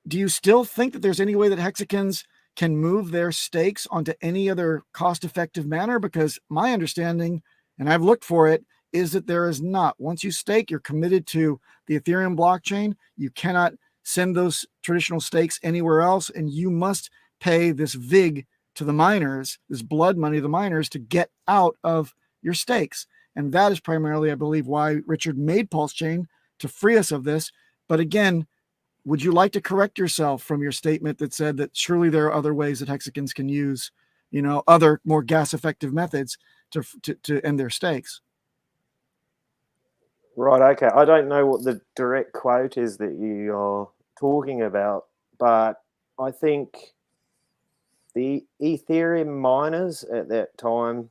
do you still think that there's any way that Hexicans can move their stakes onto any other cost-effective manner? Because my understanding, and I've looked for it, is that there is not. Once you stake, you're committed to the Ethereum blockchain. You cannot send those traditional stakes anywhere else, and you must pay this VIG to the miners, this blood money to the miners, to get out of your stakes. And that is primarily, I believe, why Richard made Pulse Chain, to free us of this. But again, would you like to correct yourself from your statement that said that surely there are other ways that Hexicans can use, other more gas effective methods to end their stakes? Right, okay. I don't know what the direct quote is that you are talking about, but I think the Ethereum miners at that time,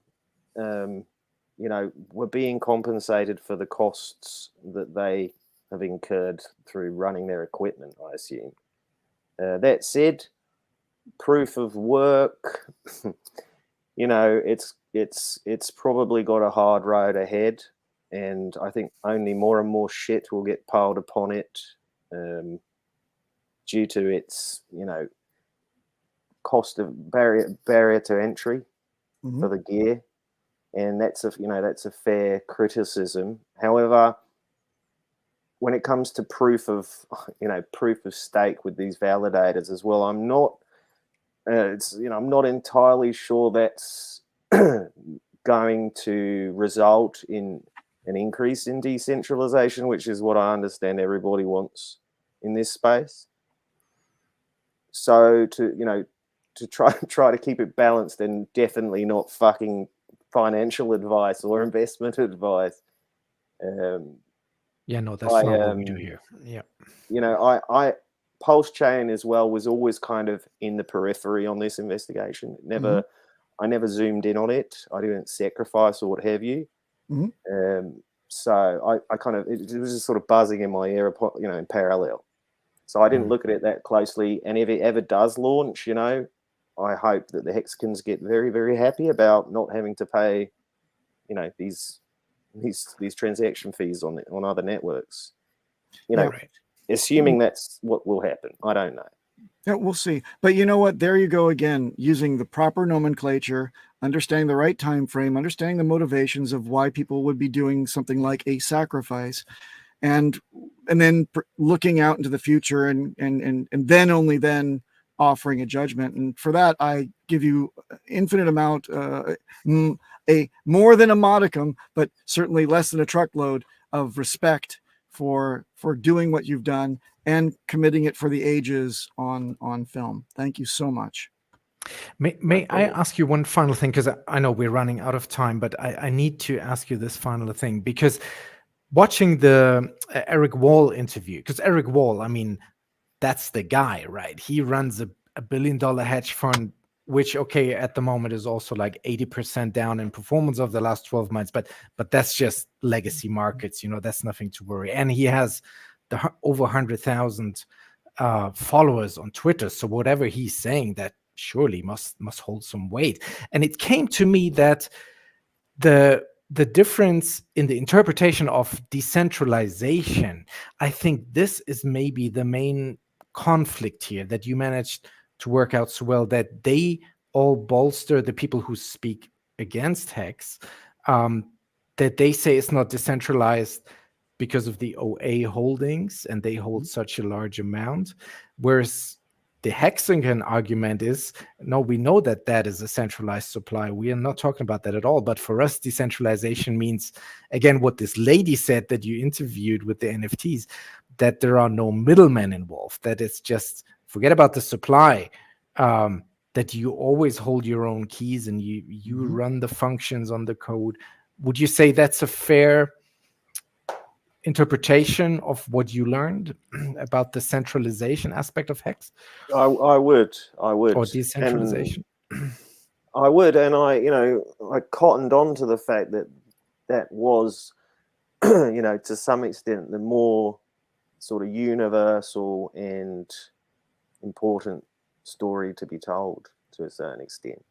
were being compensated for the costs that they have incurred through running their equipment, I assume. That said, proof of work, it's probably got a hard road ahead, and I think only more and more shit will get piled upon it due to its, cost of barrier to entry for the gear, and that's a fair criticism. However, when it comes to proof of stake with these validators as well, I'm not entirely sure that's going to result in an increase in decentralization, which is what I understand everybody wants in this space. So to try to keep it balanced, and definitely not fucking financial advice or investment advice. Yeah, no, that's not what we do here. Yeah. You know, I Pulse Chain as well was always kind of in the periphery on this investigation. I never zoomed in on it. I didn't sacrifice or what have you. So I kind of, it was just sort of buzzing in my ear, you know, in parallel. So I didn't look at it that closely. And if it ever does launch, you know, I hope that the Hexicans get very, very happy about not having to pay, you know, these transaction fees on other networks. You know, assuming that's what will happen. I don't know. Yeah, we'll see. But you know what? There you go again, using the proper nomenclature, understanding the right time frame, understanding the motivations of why people would be doing something like a sacrifice, and then looking out into the future and then only then offering a judgment. And for that, I give you infinite amount, a more than a modicum, but certainly less than a truckload of respect for doing what you've done and committing it for the ages on film. Thank you so much. May I ask you one final thing? Because I know we're running out of time, but I need to ask you this final thing, because watching the Eric Wall interview, because Eric Wall, I mean, that's the guy, right? He runs a $1 billion hedge fund, which, okay, at the moment is also like 80% down in performance of the last 12 months, but that's just legacy markets, you know, that's nothing to worry. And he has over 100,000 followers on Twitter. So whatever he's saying, that surely must hold some weight. And it came to me that the difference in the interpretation of decentralization, I think this is maybe the main conflict here that you managed to work out so well, that they all bolster the people who speak against HEX, that they say it's not decentralized because of the OA holdings and they hold such a large amount, whereas the Hexican argument is, no, we know that that is a centralized supply. We are not talking about that at all. But for us, decentralization means, again, what this lady said that you interviewed with the NFTs, that there are no middlemen involved, that it's just, forget about the supply, that you always hold your own keys and you run the functions on the code. Would you say that's a fair interpretation of what you learned about the centralization aspect of HEX? I would. Or decentralization? And I would, and I cottoned on to the fact that was, to some extent, the more sort of universal and important story to be told to a certain extent.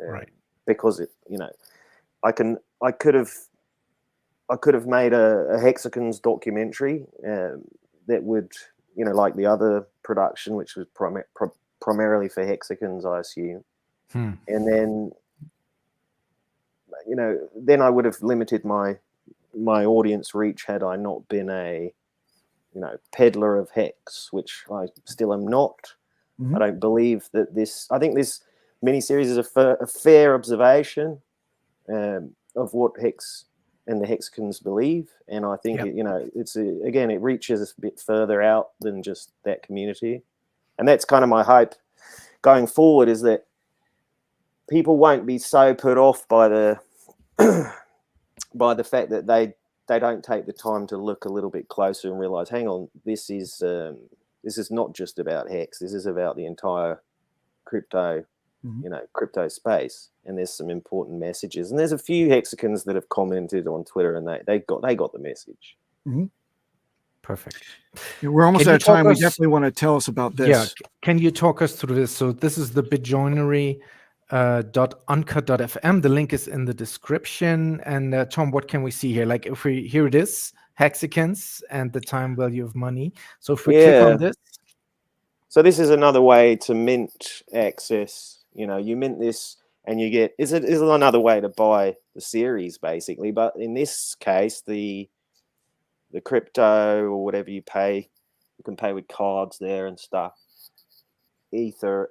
Right. Because I could have made a Hexicans documentary that would, like the other production, which was primarily for Hexicans, I assume. And then, then I would have limited my audience reach had I not been a, peddler of Hex, which I still am not. I don't believe that I think this miniseries is a fair observation of what Hex and the Hexicans believe, and I think it reaches a bit further out than just that community, and that's kind of my hope going forward, is that people won't be so put off by the fact that they don't take the time to look a little bit closer and realize, hang on, this is not just about Hex, this is about the entire crypto crypto space, and there's some important messages, and there's a few Hexicans that have commented on Twitter, and they got the message. Perfect. Yeah, we're almost out of time. We definitely want to tell us about this. Yeah, can you talk us through this? So this is the bitjoinery.uncut.fm. The link is in the description. And Tom, what can we see here? Like, if here it is, Hexicans and the time value of money. So if we click on this. So this is another way to mint access. You mint this and you get, is another way to buy the series, basically. But in this case, the crypto or whatever you pay, you can pay with cards there and stuff. Ether.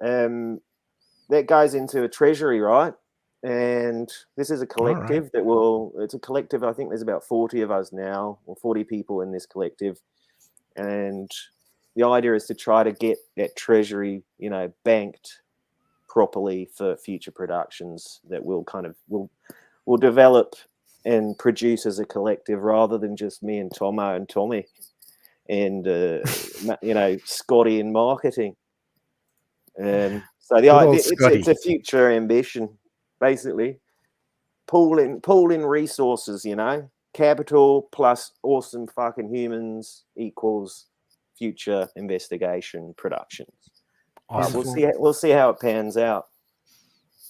That goes into a treasury, right? And this is a collective it's a collective. I think there's about 40 of us now, or 40 people in this collective. And the idea is to try to get that treasury, banked properly for future productions that will develop and produce as a collective rather than just me and Tomo and Tommy and you know, Scotty in marketing. So the idea, it's a future ambition, basically. Pooling resources, you know, capital plus awesome fucking humans equals future investigation productions. Awesome. We'll see how it pans out.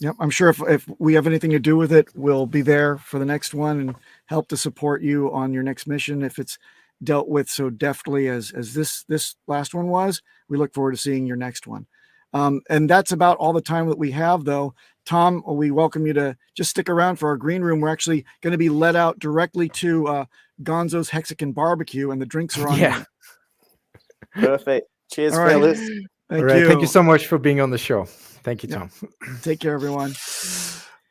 Yep, I'm sure if we have anything to do with it, we'll be there for the next one and help to support you on your next mission if it's dealt with so deftly as this last one was. We look forward to seeing your next one. And that's about all the time that we have, though. Tom, we welcome you to just stick around for our green room. We're actually going to be led out directly to Gonzo's Hexican Barbecue, and the drinks are on. Yeah. Perfect. Cheers, all right. fellas. Thank you. you. Thank you so much for being on the show. Thank you, Tom. Take care, everyone.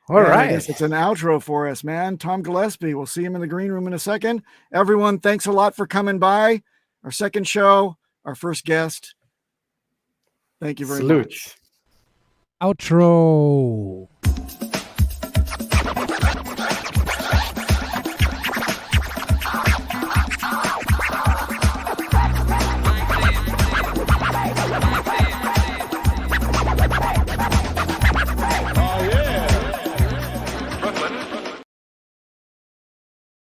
All right. I guess it's an outro for us, man. Tom Gillespie. We'll see him in the green room in a second. Everyone, thanks a lot for coming by. Our second show, our first guest. Thank you very much. Outro.